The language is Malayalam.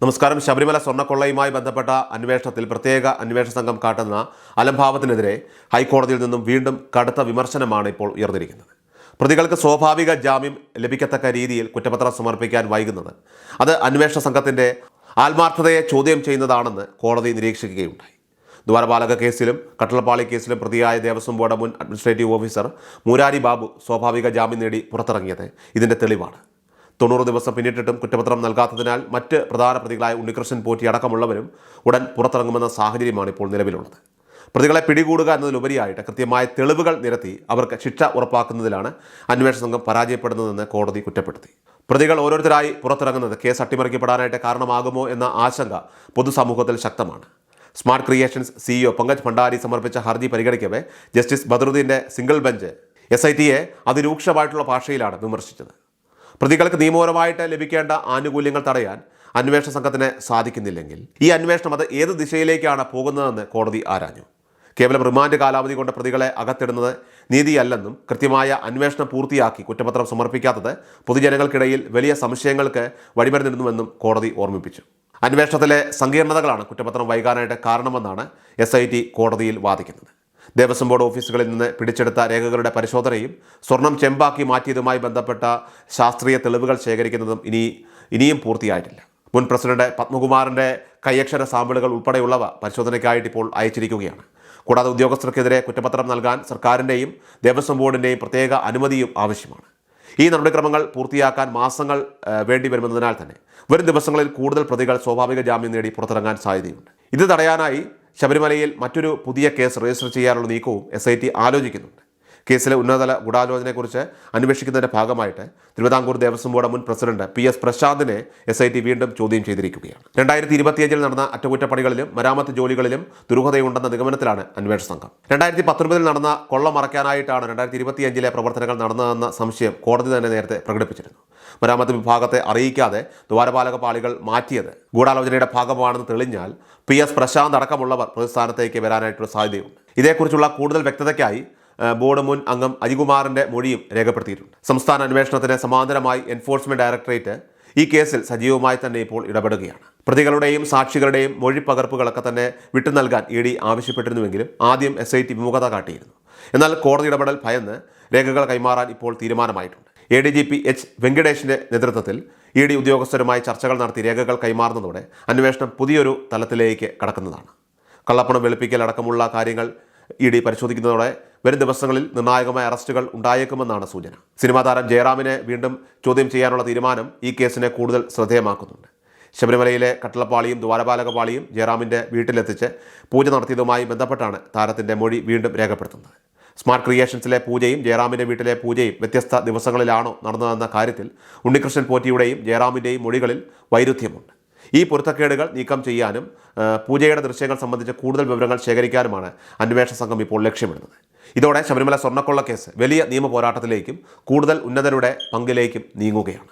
നമസ്കാരം. ശബരിമല സ്വർണ്ണക്കൊള്ളയുമായി ബന്ധപ്പെട്ട അന്വേഷണത്തിൽ പ്രത്യേക അന്വേഷണ സംഘം കാട്ടുന്ന അലംഭാവത്തിനെതിരെ ഹൈക്കോടതിയിൽ നിന്നും വീണ്ടും കടുത്ത വിമർശനമാണ് ഇപ്പോൾ ഉയർന്നിരിക്കുന്നത്. പ്രതികൾക്ക് സ്വാഭാവിക ജാമ്യം ലഭിക്കത്തക്ക രീതിയിൽ കുറ്റപത്രം സമർപ്പിക്കാൻ വൈകുന്നത് അത് അന്വേഷണ സംഘത്തിൻ്റെ ആത്മാർത്ഥതയെ ചോദ്യം ചെയ്യുന്നതാണെന്ന് കോടതി നിരീക്ഷിക്കുകയുണ്ടായി. ദ്വാരപാലക കേസിലും കട്ടളപ്പാളി കേസിലും പ്രതിയായ ദേവസ്വം ബോർഡ് മുൻ അഡ്മിനിസ്ട്രേറ്റീവ് ഓഫീസർ മുരാരി ബാബു സ്വാഭാവിക ജാമ്യം നേടി പുറത്തിറങ്ങിയത് ഇതിൻ്റെ തെളിവാണ്. 90 ദിവസം പിന്നിട്ടിട്ടും കുറ്റപത്രം നൽകാത്തതിനാൽ മറ്റ് പ്രധാന പ്രതികളായ ഉണ്ണികൃഷ്ണൻ പോറ്റി അടക്കമുള്ളവരും ഉടൻ പുറത്തിറങ്ങുമെന്ന സാഹചര്യമാണ് ഇപ്പോൾ നിലവിലുള്ളത്. പ്രതികളെ പിടികൂടുക എന്നതിലുപരിയായിട്ട് കൃത്യമായ തെളിവുകൾ നിരത്തി അവർക്ക് ശിക്ഷ ഉറപ്പാക്കുന്നതിലാണ് അന്വേഷണ സംഘം പരാജയപ്പെടുന്നതെന്ന് കോടതി കുറ്റപ്പെടുത്തി. പ്രതികൾ ഓരോരുത്തരായി പുറത്തിറങ്ങുന്നത് കേസ് അട്ടിമറിക്കപ്പെടാനായിട്ട് കാരണമാകുമോ എന്ന ആശങ്ക പൊതുസമൂഹത്തിൽ ശക്തമാണ്. Smart creations CEO Pankaj Bhandari സമർപ്പിച്ച ഹർജി പരിഗണിക്കവേ ജസ്റ്റിസ് ബദറുദ്ദീൻ്റെ സിംഗിൾ ബെഞ്ച് SITയെ അതിരൂക്ഷമായിട്ടുള്ള ഭാഷയിലാണ് വിമർശിച്ചത്. പ്രതികൾക്ക് നിയമപരമായിട്ട് ലഭിക്കേണ്ട ആനുകൂല്യങ്ങൾ തടയാൻ അന്വേഷണ സംഘത്തിന് സാധിക്കുന്നില്ലെങ്കിൽ ഈ അന്വേഷണം അത് ഏത് ദിശയിലേക്കാണ് പോകുന്നതെന്ന് കോടതി ആരാഞ്ഞു. കേവലം റിമാൻഡ് കാലാവധി കൊണ്ട് പ്രതികളെ അകത്തിടുന്നത് നീതിയല്ലെന്നും കൃത്യമായ അന്വേഷണം പൂർത്തിയാക്കി കുറ്റപത്രം സമർപ്പിക്കാത്തത് പൊതുജനങ്ങൾക്കിടയിൽ വലിയ സംശയങ്ങൾക്ക് വഴിമരുന്നിടുന്നുവെന്നും കോടതി ഓർമ്മിപ്പിച്ചു. അന്വേഷണത്തിലെ സങ്കീർണതകളാണ് കുറ്റപത്രം വൈകാനായിട്ട് കാരണമെന്നാണ് SIT കോടതിയിൽ വാദിക്കുന്നത്. ദേവസ്വം ബോർഡ് ഓഫീസുകളിൽ നിന്ന് പിടിച്ചെടുത്ത രേഖകളുടെ പരിശോധനയും സ്വർണം ചെമ്പാക്കി മാറ്റിയതുമായി ബന്ധപ്പെട്ട ശാസ്ത്രീയ തെളിവുകൾ ശേഖരിക്കുന്നതും ഇനിയും പൂർത്തിയായിട്ടില്ല. മുൻ പ്രസിഡന്റ് പത്മകുമാറിൻ്റെ കൈയക്ഷര സാമ്പിളുകൾ ഉൾപ്പെടെയുള്ളവ പരിശോധനയ്ക്കായിട്ട് ഇപ്പോൾ അയച്ചിരിക്കുകയാണ്. കൂടാതെ ഉദ്യോഗസ്ഥർക്കെതിരെ കുറ്റപത്രം നൽകാൻ സർക്കാരിൻ്റെയും ദേവസ്വം ബോർഡിൻ്റെയും പ്രത്യേക അനുമതിയും ആവശ്യമാണ്. ഈ നടപടിക്രമങ്ങൾ പൂർത്തിയാക്കാൻ മാസങ്ങൾ വേണ്ടി വരുന്നതിനാൽ തന്നെ വരും ദിവസങ്ങളിൽ കൂടുതൽ പ്രതികൾ സ്വാഭാവിക ജാമ്യം നേടി പുറത്തിറങ്ങാൻ സാധ്യതയുണ്ട്. ഇത് തടയാനായി ശബരിമലയിൽ മറ്റൊരു പുതിയ കേസ് രജിസ്റ്റർ ചെയ്യാനുള്ള നീക്കവും SIT ആലോചിക്കുന്നുണ്ട്. കേസിലെ ഉന്നതതല ഗൂഢാലോചനയെക്കുറിച്ച് അന്വേഷിക്കുന്നതിൻ്റെ ഭാഗമായിട്ട് തിരുവിതാംകൂർ ദേവസ്വം ബോർഡ് മുൻ പ്രസിഡന്റ് PS പ്രശാന്തിനെ SIT വീണ്ടും ചോദ്യം ചെയ്തിരിക്കുകയാണ്. 2025 നടന്ന അറ്റകുറ്റപ്പണികളിലും മരാമത്ത് ജോലികളിലും ദുരൂഹതയുണ്ടെന്ന നിഗമനത്തിലാണ് അന്വേഷണ സംഘം. 2019 നടന്ന കൊള്ള മറയ്ക്കാനായിട്ടാണ് 2025 പ്രവർത്തനങ്ങൾ നടന്നതെന്ന സംശയം കോടതി തന്നെ നേരത്തെ പ്രകടിപ്പിച്ചിരുന്നു. മരാമത്ത് വിഭാഗത്തെ അറിയിക്കാതെ ദ്വാരപാലക പാളികൾ മാറ്റിയത് ഗൂഢാലോചനയുടെ ഭാഗമാണെന്ന് തെളിഞ്ഞാൽ PS പ്രശാന്ത് അടക്കമുള്ളവർ പ്രതിസ്ഥാനത്തേക്ക് വരാനായിട്ടുള്ള സാധ്യതയുണ്ട്. ഇതേക്കുറിച്ചുള്ള കൂടുതൽ വ്യക്തതയ്ക്കായി ബോർഡ് മുൻ അംഗം അജികുമാറിൻ്റെ മൊഴിയും രേഖപ്പെടുത്തിയിട്ടുണ്ട്. സംസ്ഥാന അന്വേഷണത്തിന് സമാന്തരമായി എൻഫോഴ്സ്മെന്റ് ഡയറക്ടറേറ്റ് ഈ കേസിൽ സജീവമായി തന്നെ ഇപ്പോൾ ഇടപെടുകയാണ്. പ്രതികളുടെയും സാക്ഷികളുടെയും മൊഴി പകർപ്പുകളൊക്കെ തന്നെ വിട്ടു നൽകാൻ ED ആവശ്യപ്പെട്ടിരുന്നുവെങ്കിലും ആദ്യം SIT വിമുഖത കാട്ടിയിരുന്നു. എന്നാൽ കോടതി ഇടപെടൽ ഭയന്ന് രേഖകൾ കൈമാറാൻ ഇപ്പോൾ തീരുമാനമായിട്ടുണ്ട്. ADGP H വെങ്കിടേഷിൻ്റെ നേതൃത്വത്തിൽ ED ഉദ്യോഗസ്ഥരുമായി ചർച്ചകൾ നടത്തി രേഖകൾ കൈമാറുന്നതോടെ അന്വേഷണം പുതിയൊരു തലത്തിലേക്ക് കടക്കുന്നതാണ്. കള്ളപ്പണം വെളുപ്പിക്കൽ അടക്കമുള്ള കാര്യങ്ങൾ ED പരിശോധിക്കുന്നതോടെ വരും ദിവസങ്ങളിൽ നിർണായകമായ അറസ്റ്റുകൾ ഉണ്ടായേക്കുമെന്നാണ് സൂചന. സിനിമാ താരം ജയറാമിനെ വീണ്ടും ചോദ്യം ചെയ്യാനുള്ള തീരുമാനം ഈ കേസിനെ കൂടുതൽ ശ്രദ്ധേയമാക്കുന്നുണ്ട്. ശബരിമലയിലെ കട്ടളപ്പാളിയും ദ്വാരപാലക പാളിയും ജയറാമിൻ്റെ വീട്ടിലെത്തിച്ച് പൂജ നടത്തിയതുമായി ബന്ധപ്പെട്ടാണ് താരത്തിൻ്റെ മൊഴി വീണ്ടും രേഖപ്പെടുത്തുന്നത്. സ്മാർട്ട് ക്രിയേഷൻസിലെ പൂജയും ജയറാമിൻ്റെ വീട്ടിലെ പൂജയും വ്യത്യസ്ത ദിവസങ്ങളിലാണോ നടന്നതെന്ന കാര്യത്തിൽ ഉണ്ണികൃഷ്ണൻ പോറ്റിയുടെയും ജയറാമിൻ്റെയും മൊഴികളിൽ വൈരുദ്ധ്യമുണ്ട്. ഈ പൊരുത്തക്കേടുകൾ നീക്കം ചെയ്യാനും പൂജയുടെ ദൃശ്യങ്ങൾ സംബന്ധിച്ച് കൂടുതൽ വിവരങ്ങൾ ശേഖരിക്കാനുമാണ് അന്വേഷണ സംഘം ഇപ്പോൾ ലക്ഷ്യമിടുന്നത്. ഇതോടെ ശബരിമല സ്വർണ്ണക്കൊള്ള കേസ് വലിയ നിയമ പോരാട്ടത്തിലേക്കും കൂടുതൽ ഉന്നതരുടെ പങ്കിലേക്കും നീങ്ങുകയാണ്.